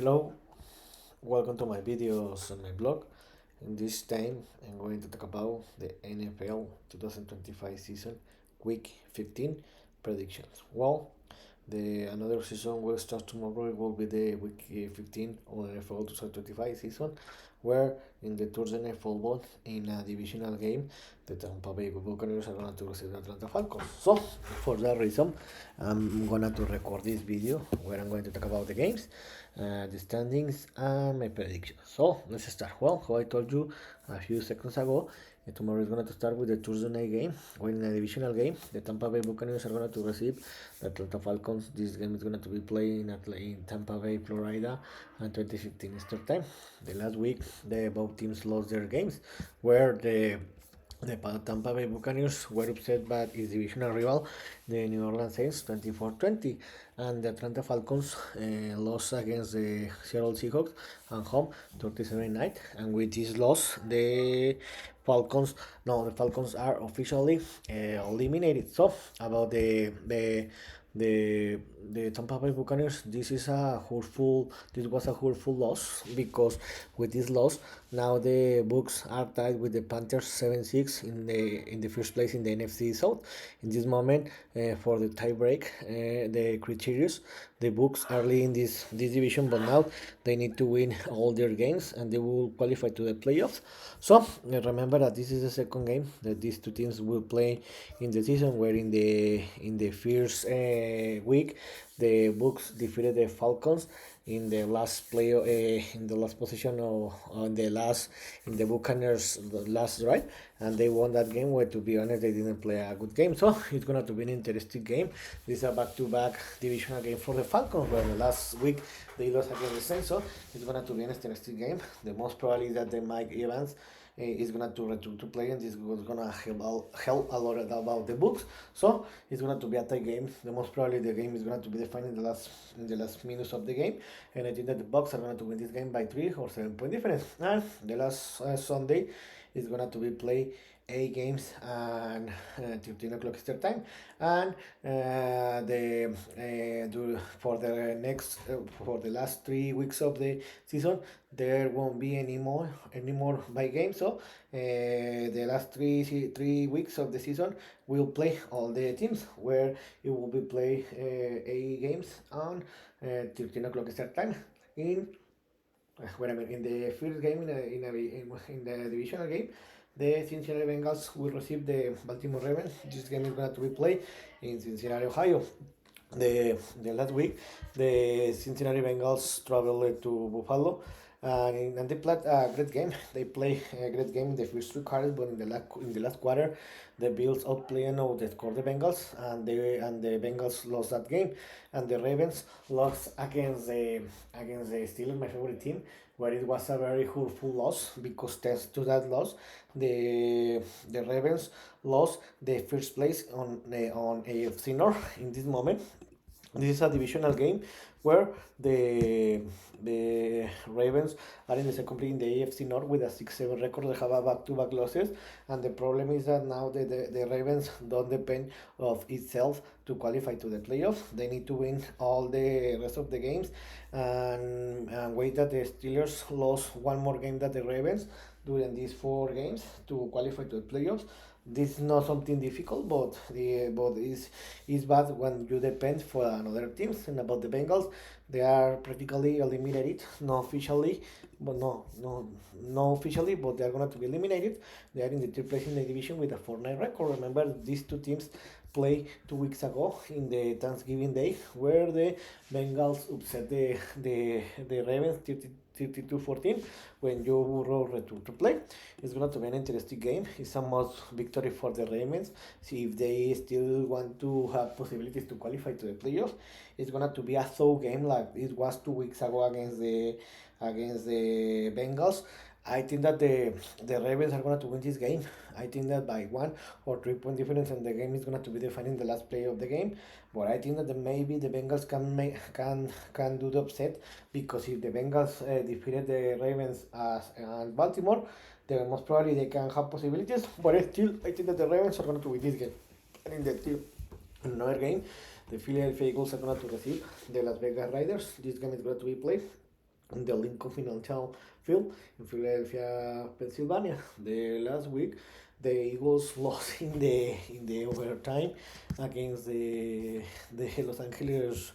Hello, welcome to my videos on my blog. In this time, I'm going to talk about the NFL 2025 season, Week 15 predictions. Well, the another season will start tomorrow. It will be the Week 15 on NFL 2025 season, where in the Thursday Night Football in a divisional game, the Tampa Bay Buccaneers are going to receive the Atlanta Falcons. So, for that reason, I'm going to record this video where I'm going to talk about the games, the standings, and my predictions. So, let's start. Well, how I told you a few seconds ago, tomorrow is going to start with the Thursday night game. When in a divisional game, the Tampa Bay Buccaneers are going to receive the Atlanta Falcons. This game is going to be played in Tampa Bay, Florida, at 2015 Eastern Time. The last week, both teams lost their games, where the Tampa Bay Buccaneers were upset by its divisional rival, the New Orleans Saints, 24-20, and the Atlanta Falcons lost against the Seattle Seahawks at home, 37-9. And with this loss, the Falcons are officially eliminated. So about the the Tampa Bay Buccaneers, this was a hurtful loss, because with this loss now the Bucs are tied with the Panthers 7-6 in the first place in the NFC South. In this moment, for the tiebreak, the criteria, the Bucs are leading this division, but now they need to win all their games and they will qualify to the playoffs. So remember that this is the second game that these two teams will play in the season, where in the first week the Bucs defeated the Falcons in the last play, in the last position, or in the Buccaneers last drive, and they won that game. Where, to be honest, they didn't play a good game, so it's gonna to be an interesting game. This is a back-to-back divisional game for the Falcons, where the last week they lost against the Saints, so it's gonna to be an interesting game. The most probably is that the Mike Evans is gonna to return to play, and this was gonna help a lot about the Bucs. So it's gonna to be a tie game. The most probably the game is gonna to be defined in the last minutes of the game, and I think that the Bucs are gonna to win this game by 3 or 7 point difference. And the last Sunday is gonna to be play 8 games and 13 o'clock Eastern time, and for the last 3 weeks of the season there won't be any more by game. So the last three weeks of the season we'll play all the teams, where it will be play 8 games on 13 o'clock Eastern time. In the first game, in the divisional game, the Cincinnati Bengals will receive the Baltimore Ravens. This game is going to be played in Cincinnati, Ohio. The last week, the Cincinnati Bengals traveled to Buffalo, and they played a great game. They play a great game in the first 3 quarters, but in the last quarter, the Bills outplayed and outscored the Bengals, and the Bengals lost that game, and the Ravens lost against the Steelers, my favorite team, where it was a very hurtful loss, because thanks to that loss, the Ravens lost the first place on AFC North in this moment. This is a divisional game, where the Ravens are in the second place in the AFC North with a 6-7 record. They have a back-to-back losses, and the problem is that now the Ravens don't depend of itself to qualify to the playoffs. They need to win all the rest of the games, and wait that the Steelers lost one more game than the Ravens during these 4 games to qualify to the playoffs. This is not something difficult, but is bad when you depend for another teams. And about the Bengals, they are practically eliminated, not officially, but no officially, but they are going to be eliminated. They are in the third place in the division with a 4-9 record. Remember, these two teams play 2 weeks ago in the Thanksgiving Day, where the Bengals upset the Ravens 32-14 when Joe Burrow returned to play. It's going to be an interesting game. It's a must victory for the Ravens. See if they still want to have possibilities to qualify to the playoffs. It's going to be a tough game like it was 2 weeks ago against the Bengals. I think that the Ravens are going to win this game. I think that by 1 or 3 point difference, and the game is going to be defined in the last play of the game. But I think that maybe the Bengals can do the upset, because if the Bengals defeated the Ravens and Baltimore, then most probably they can have possibilities. But still, I think that the Ravens are going to win this game. And in another game, the Philadelphia Eagles are going to receive the Las Vegas Raiders. This game is going to be played in the Lincoln Financial Field in Philadelphia, Pennsylvania. The last week, the Eagles lost in the overtime against the Los Angeles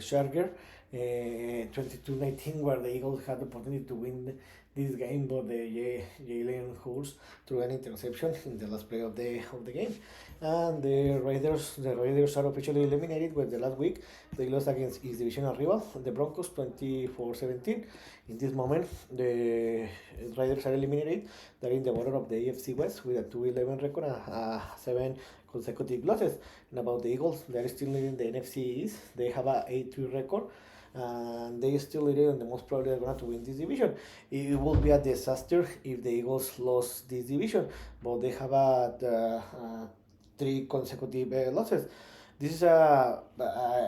Chargers, 22-19, where the Eagles had the opportunity to win this game, but the Jalen Hurts threw an interception in the last play of the game, and the Raiders are officially eliminated with the last week. They lost against his divisional rival, the Broncos, 24-17. In this moment, the Raiders are eliminated. They're in the bottom of the AFC West with a 2-11 record and 7 consecutive losses. And about the Eagles, they're still leading the NFC East. They have a 8-3 record, and they still lead it, and the most probably are going to win this division. It would be a disaster if the Eagles lost this division, but they have three consecutive losses. This is a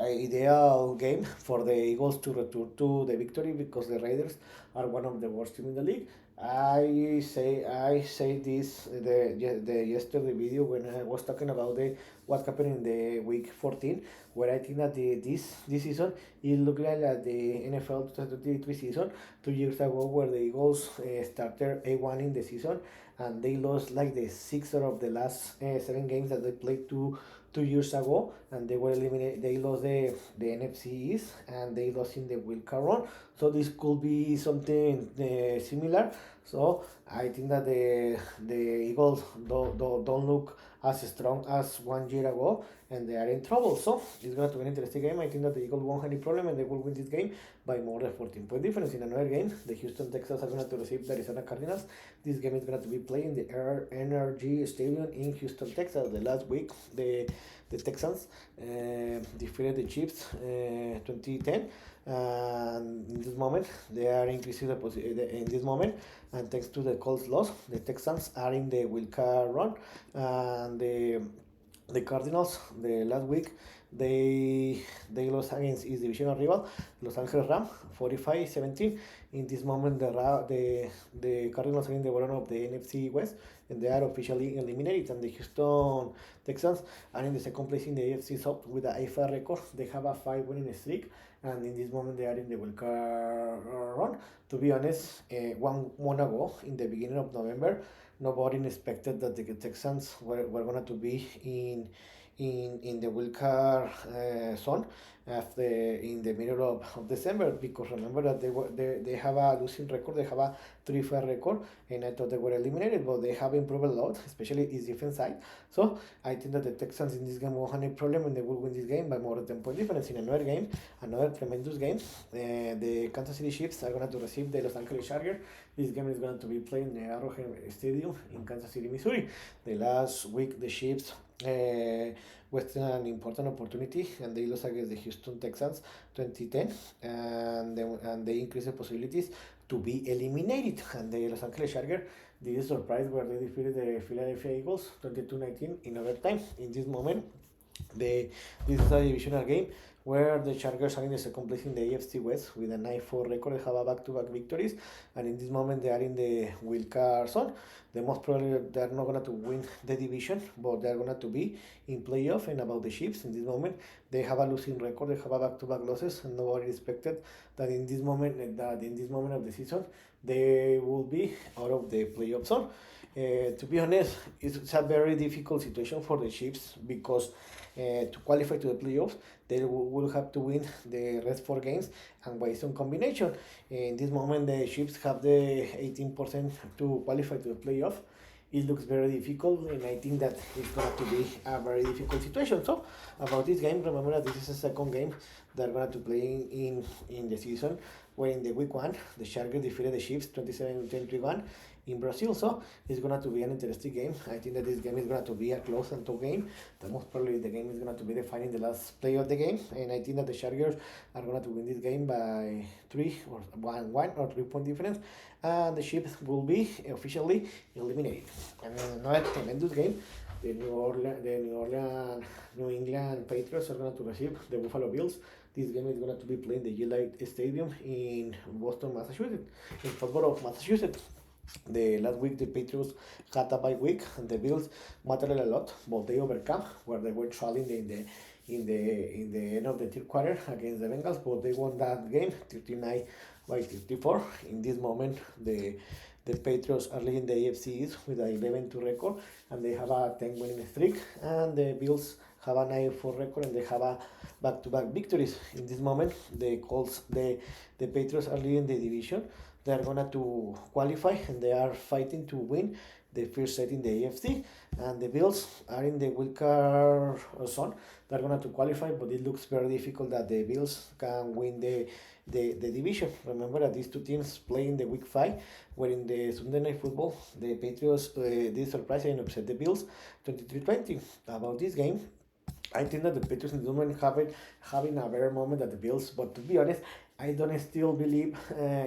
ideal game for the Eagles to return to the victory because the Raiders are one of the worst teams in the league. I say this the yesterday video when I was talking about what happened in the week 14, where I think that this season it looked like the NFL 2023 season 2 years ago, where the Eagles started A1 in the season, and they lost like the 6 out of the last 7 games that they played 2 years ago, and they were eliminated. They lost the NFC East, and they lost in the wild card run. So this could be something similar. So I think that the Eagles don't look as strong as 1 year ago, and they are in trouble. So it's going to be an interesting game. I think that the Eagles won't have any problem, and they will win this game by more than 14-point difference. In another game, the Houston Texans are going to receive the Arizona Cardinals. This game is going to be played in the Energy Stadium in Houston, Texas. The last week, the Texans defeated the Chiefs 2010. And in this moment, they are increasing the in this moment, and thanks to the Colts loss, the Texans are in the wild card run, and the Cardinals the last week they lost against his divisional rival Los Angeles Rams 45-17. In this moment, the Cardinals are in the bottom of the NFC West, and they are officially eliminated. And the Houston Texans are in the second place in the AFC South with a 5 record. They have a 5 winning streak, and in this moment they are in the wild card run. To be honest, one month ago, in the beginning of November, nobody expected that the Texans were going to be in the wild card zone after in the middle of December, because remember that they have a losing record. They have a 3-5 record, and I thought they were eliminated, but they have improved a lot, especially its defense side. So I think that the Texans in this game won't have any problem, and they will win this game by more than 10-point difference. In another game, another tremendous game, the Kansas City Chiefs are going to receive the Los Angeles Chargers. This game is going to be played in the Arrowhead Stadium in Kansas City, Missouri. The last week, the Chiefs was an important opportunity, and they lost against the Houston Texans 2010, and they increased the possibilities to be eliminated. And the Los Angeles Chargers did a surprise where they defeated the Philadelphia Eagles 22-19 in overtime. In this moment, this is a divisional game where the Chargers are in the second place in the AFC West with a 9-4 record. They have a back-to-back victories, and in this moment they are in the wild card zone. The most probably they are not going to win the division, but they are going to be in playoff. And about the Chiefs, in this moment they have a losing record. They have a back-to-back losses, and nobody expected that in this moment of the season they will be out of the playoff zone. To be honest, it's a very difficult situation for the Chiefs because to qualify to the playoffs, they will have to win the rest 4 games and by some combination. In this moment, the Chiefs have the 18% to qualify to the playoff. It looks very difficult, and I think that it's going to be a very difficult situation. So, about this game, remember that this is the second game they're going to play in the season, where in the week 1, the Chargers defeated the Chiefs 27-21 in Brazil. So it's going to be an interesting game. I think that this game is going to be a close and tough game. The most probably the game is going to be defining the last play of the game, and I think that the Chargers are going to win this game by 3 or 1 or 3-point difference, and the Chiefs will be officially eliminated. And another tremendous game. The New England Patriots are going to receive the Buffalo Bills. This game is going to be played in the Gillette Stadium in Boston, Massachusetts, in Foxborough, Massachusetts. The last week, the Patriots had a bye week, and the Bills mattered a lot, but they overcome where they were trailing in the end of the third quarter against the Bengals, but they won that game 39 by 34. In this moment, the Patriots are leading the AFC East with a 11-2 record, and they have a 10 winning streak, and the Bills have a 9-4 record, and they have a back-to-back victories. In this moment, the Colts, the Patriots are leading the division. They are gonna to qualify, and they are fighting to win the first set in the AFC, and the Bills are in the wild card zone. They're going to qualify, but it looks very difficult that the Bills can win the division. Remember that these two teams play in the week 5, where in the Sunday Night Football, the Patriots did surprise and upset the Bills 23-20. About this game, I think that the Patriots in the moment having a better moment than the Bills, but to be honest, I don't still believe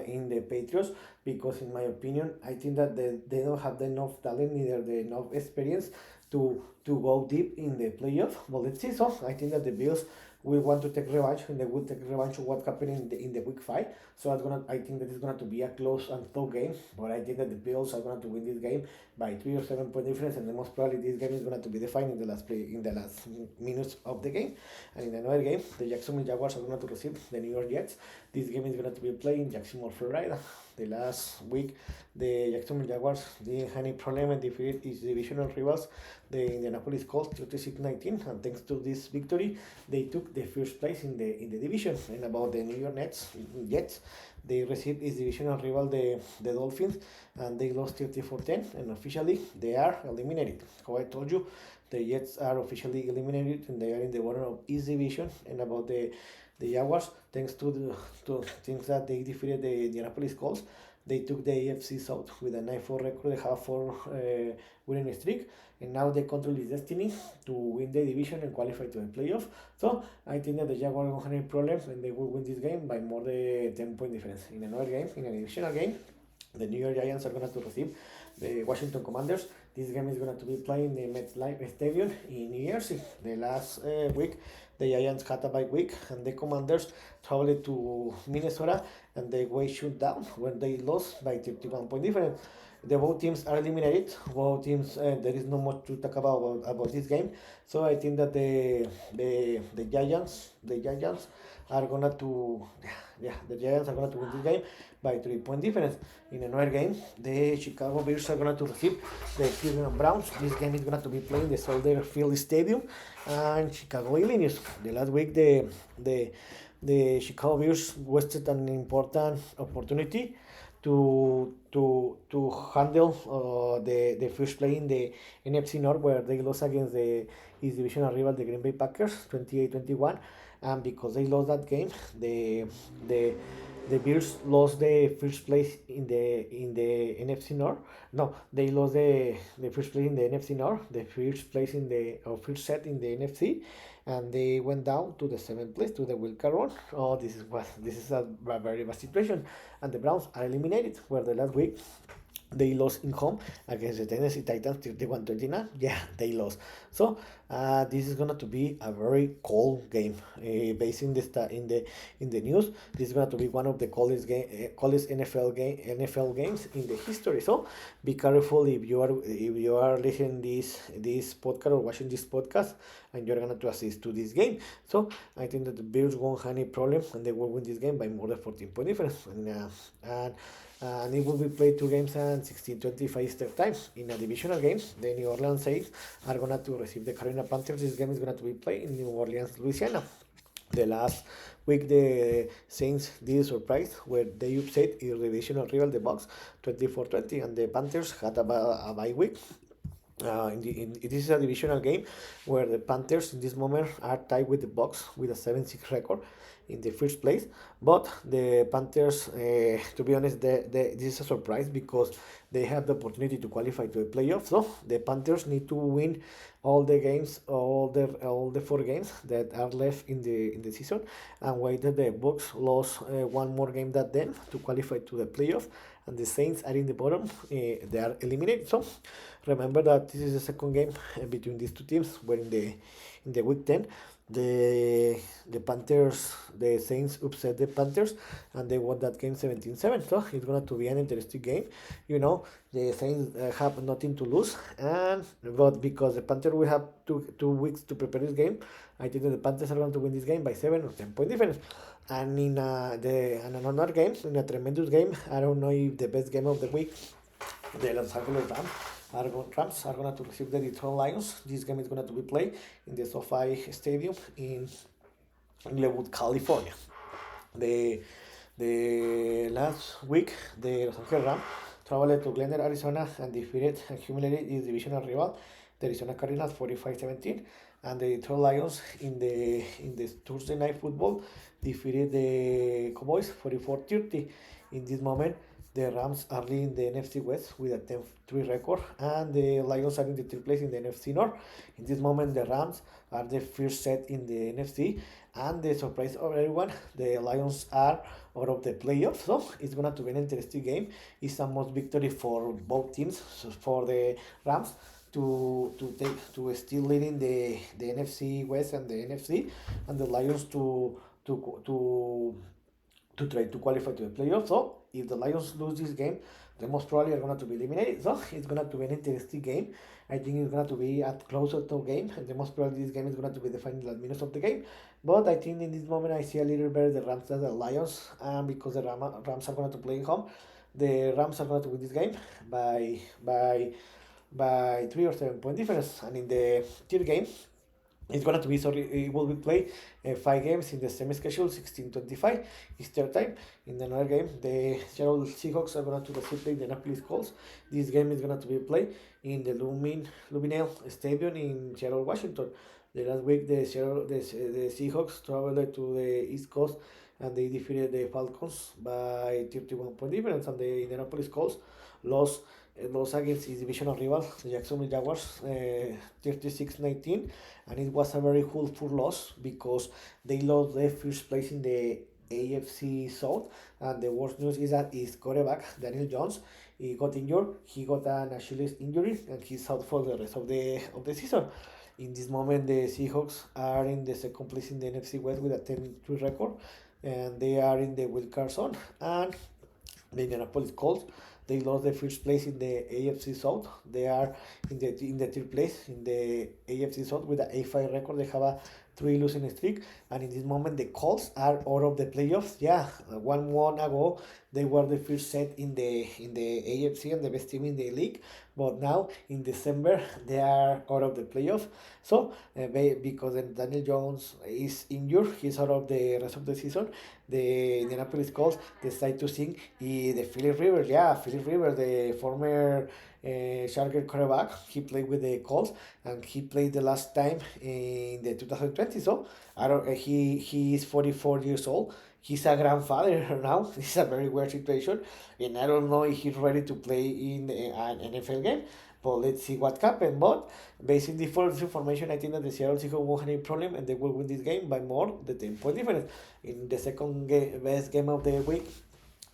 in the Patriots because, in my opinion, I think that they don't have enough talent, neither the enough experience to go deep in the playoff. But let's see. So I think that the Bills will want to take revenge, and they will take revenge of what happened in the week 5. So I think that it's gonna to be a close and tough game. But I think that the Bills are gonna to win this game by 3 or 7 point difference, and the most probably this game is gonna to be defined in the last minutes of the game. And in another game, the Jacksonville Jaguars are gonna to receive the New York Jets. This game is gonna to be played in Jacksonville, Florida. The last week, the Jacksonville Jaguars didn't have any problem and defeated its divisional rivals, the Indianapolis Colts, 36-19, and thanks to this victory, they took the first place in the division. And about the New York Jets, they received its divisional rival, the Dolphins, and they lost 34-10, and officially they are eliminated. How I told you, the Jets are officially eliminated, and they are in the bottom of each division. And about the Jaguars, thanks to things that they defeated the Indianapolis Colts, they took the AFC South with a 9-4 record. They have 4 winning streak, and now they control his destiny to win the division and qualify to the playoff. So I think that the Jaguars won't have any problem, and they will win this game by more than 10 point difference. In another game, in an divisional game, the New York Giants are going to receive the Washington Commanders. This game is going to be played in the MetLife Stadium in New Jersey. The last week, the Giants had a bye week, and the Commanders traveled to Minnesota, and they were shut down when they lost by 31 point difference. The both teams are eliminated. Both teams, there is no much to talk about this game. So I think that the Giants are gonna to the Giants are gonna to win this game by 3 point difference. In another game, the Chicago Bears are gonna to receive the Cleveland Browns. This game is gonna to be played in the Soldier Field Stadium and Chicago, Illinois. The last week, the Chicago Bears wasted an important opportunity to handle the first play in the NFC North, where they lost against his divisional rival, the Green Bay Packers, 28-21, and because they lost that game, the Bears lost the first place in the NFC North. No, they lost the first place in the NFC North, the first place in the first set in the NFC, and they went down to the 7th place, to the wild card run. Oh, this is a very bad situation, and the Browns are eliminated. Where the last week they lost in home against the Tennessee Titans 31-29. Yeah, they lost. So this is gonna to be a very cold game. Based in the news, this is gonna to be one of the coldest NFL games in the history. So be careful if you are listening this podcast or watching this podcast, and you're gonna to assist to this game. So I think that the Bears won't have any problem, and they will win this game by more than 14 point difference. And it will be played 2 games and 16-25 step times. In a divisional game, the New Orleans Saints are going to receive the Carolina Panthers. This game is going to be played in New Orleans, Louisiana. The last week, the Saints did a surprise where they upset their divisional rival, the Bucs, 24-20, and the Panthers had a bye week. This is a divisional game where the Panthers in this moment are tied with the Bucs with a 7-6 record in the first place, but the Panthers, to be honest, this is a surprise because they have the opportunity to qualify to the playoffs. So the Panthers need to win all the games, all the 4 games that are left in the season, and wait that the Bucs lost one more game than them to qualify to the playoff, and the Saints are in the bottom. They are eliminated. So remember that this is the second game between these two teams, where in the week 10, the Panthers, the Saints upset the Panthers, and they won that game 17-7. So it's going to be an interesting game. You know, the Saints have nothing to lose, and but because the Panthers will have two weeks to prepare this game, I think that the Panthers are going to win this game by 7 or 10 point difference. And in another game, in a tremendous game, I don't know if the best game of the week, the Los Angeles Rams are going to receive the Detroit Lions. This game is going to be played in the SoFi Stadium in Inglewood, California. The last week, the Los Angeles Rams traveled to Glendale, Arizona, and defeated and humiliated its divisional rival, the Arizona Cardinals, 45-17. And the Detroit Lions in the Thursday night football defeated the Cowboys 44-30. In this moment, the Rams are leading the NFC West with a 10-3 record, and the Lions are in the third place in the NFC North. In this moment, the Rams are the first set in the NFC, and the surprise of everyone, the Lions are out of the playoffs. So it's going to be an interesting game. It's a must victory for both teams. So for the Rams to still leading the NFC West and the NFC, and the Lions to try to qualify to the playoffs. So if the Lions lose this game, they most probably are going to be eliminated. So it's going to be an interesting game. I think it's going to be a closer to game, and the most probably this game is going to be the final minutes of the game. But I think in this moment I see a little better the Rams than the Lions, because the Rams are going to play home. The Rams are going to win this game by 3 or 7 point difference, and in the third game it's going to be it will be played 5 games in the same schedule, 16:25 Eastern time. In another game, the Seattle Seahawks are going to receive the Indianapolis Colts. This game is going to be played in the Luminale Stadium in Seattle, Washington. The last week, the Seahawks traveled to the East Coast, and they defeated the Falcons by 31 point difference, and the Indianapolis Colts lost against his divisional rival, the Jacksonville Jaguars, 36-19, and it was a very hurtful loss because they lost their first place in the AFC South, and the worst news is that his quarterback, Daniel Jones, he got injured. He got an Achilles injury, and he's out for the rest of the season. In this moment, the Seahawks are in the second place in the NFC West with a 10-3 record, and they are in the wild card zone. And the Indianapolis Colts, they lost the first place in the AFC South. They are in the third place in the AFC South with an 8-5 record. They have a 3 losing streak, and in this moment the Colts are out of the playoffs. Yeah, 1 ago they were the first set in the AFC and the best team in the league, but now in December they are out of the playoffs. So because Daniel Jones is injured, he's out of the rest of the season. The Indianapolis Colts decide to sing the Philip Rivers. Yeah, Philip Rivers, the former Charger quarterback, he played with the Colts, and he played the last time in the 2020. So he is 44 years old. He's a grandfather now. It's a very weird situation, and I don't know if he's ready to play in an NFL game. But let's see what happens. But based on the first information, I think that the Seattle Seahawks won't have any problem, and they will win this game by more than 10 point difference. In the second best game of the week,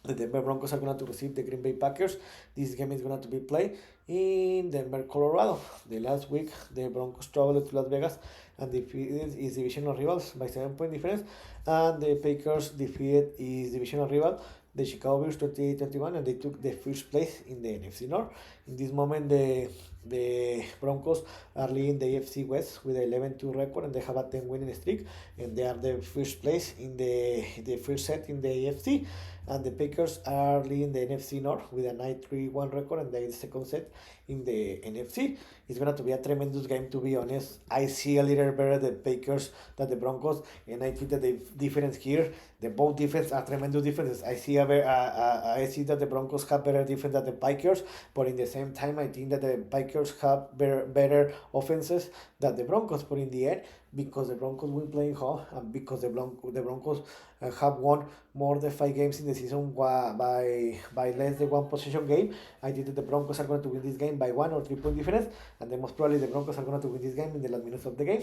the Denver Broncos are going to receive the Green Bay Packers. This game is going to be played in Denver, Colorado. The last week, the Broncos traveled to Las Vegas and defeated his divisional rivals by 7 point difference. And the Packers defeated his divisional rival, the Chicago Bears, 28-21, and they took the first place in the NFC North. In this moment, the Broncos are leading the AFC West with an 11-2 record, and they have a 10 winning streak, and they are the first place in the first set in the AFC. And the Packers are leading the NFC North with a 9-3-1 record, and they are the second set in the NFC. It's going to be a tremendous game, to be honest. I see a little better the Packers than the Broncos, and I think that the difference here, the both defense are tremendous differences. I see that the Broncos have better defense than the Packers, but in the same time, I think that the Packers have better offenses than the Broncos. But in the end, because the Broncos will play home, and because the Broncos have won more than 5 games in the season by less than 1 possession game, I think that the Broncos are going to win this game by 1 or 3 point difference, and then most probably the Broncos are going to win this game in the last minutes of the game.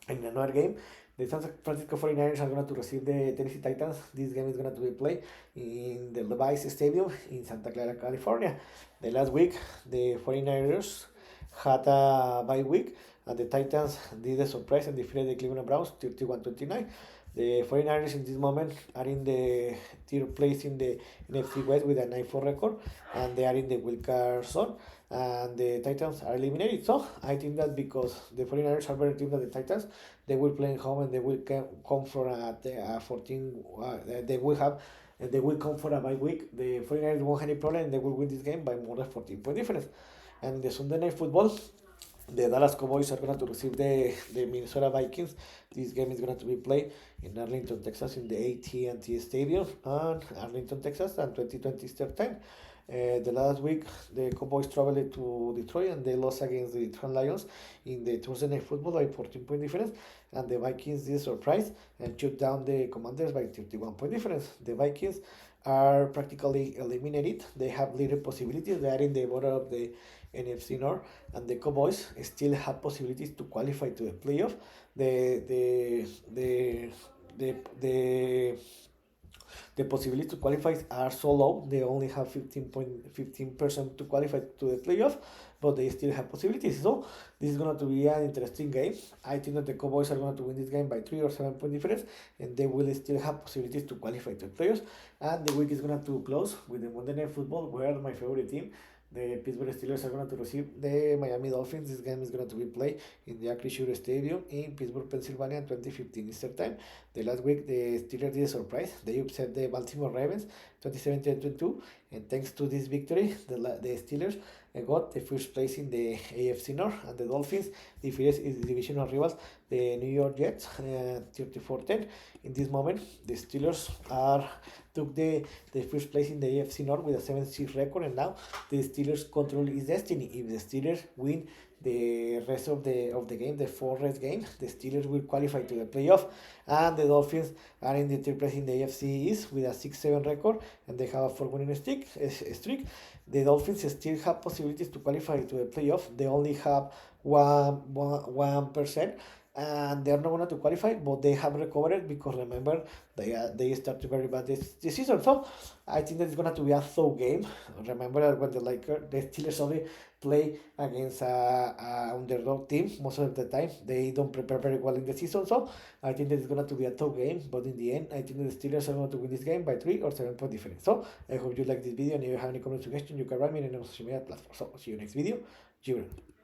In another game, the San Francisco 49ers are going to receive the Tennessee Titans. This game is going to be played in the Levi's Stadium in Santa Clara, California. The last week, the 49ers had a bye week, and the Titans did a surprise and defeated the Cleveland Browns 31-29. The 49ers in this moment are in the third place in the NFC West with a 9-4 record, and they are in the wild card zone, and the Titans are eliminated. So I think that because the 49ers are better team than the Titans, they will play at home and they will come for a 14. They will have. And they will come for a bye week. The 49ers won't have any problem and they will win this game by more than 14 point difference. And the Sunday Night Football, the Dallas Cowboys are going to receive the Minnesota Vikings. This game is going to be played in Arlington, Texas, in the AT&T Stadium, and Arlington, Texas, and 2020 Eastern Time. The last week, the Cowboys traveled to Detroit and they lost against the Detroit Lions in the Thursday Night Football by 14 point difference. And the Vikings did surprise and shut down the Commanders by 31 point difference. The Vikings are practically eliminated. They have little possibilities. They are in the border of the NFC North, and the Cowboys still have possibilities to qualify to the playoff. The possibility to qualify are so low. They only have 15% to qualify to the playoff, but they still have possibilities. So this is going to be an interesting game. I think that the Cowboys are going to win this game by 3 or 7 point difference, and they will still have possibilities to qualify to the playoffs. And the week is going to close with the Monday Night Football, where my favorite team, the Pittsburgh Steelers, are going to receive the Miami Dolphins. This game is going to be played in the Acrisure Stadium in Pittsburgh, Pennsylvania, 2015 Eastern Time. The last week, the Steelers did a surprise. They upset the Baltimore Ravens 27-22, and thanks to this victory, the Steelers got the first place in the AFC North, and the Dolphins defeated its divisional rivals, the New York Jets, 34-10. In this moment, the Steelers took the first place in the AFC North with a 7-6 record, and now the Steelers control his destiny. If the Steelers win the rest of the game, the fourth rest game, the Steelers will qualify to the playoff, and the Dolphins are in the third place in the AFC East with a 6-7 record, and they have a 4-winning streak. The Dolphins still have possibilities to qualify to the playoff. They only have 1%. And they are not going to qualify, but they have recovered because remember they started very bad this season. So I think that it's going to be a tough game. Remember that when the Steelers only play against a underdog team most of the time, they don't prepare very well in the season. So I think that it's going to be a tough game. But in the end, I think that the Steelers are going to win this game by 3 or 7 point difference. So I hope you like this video, and if you have any comment suggestion, you can write me in any social media platform. So see you next video. Cheers.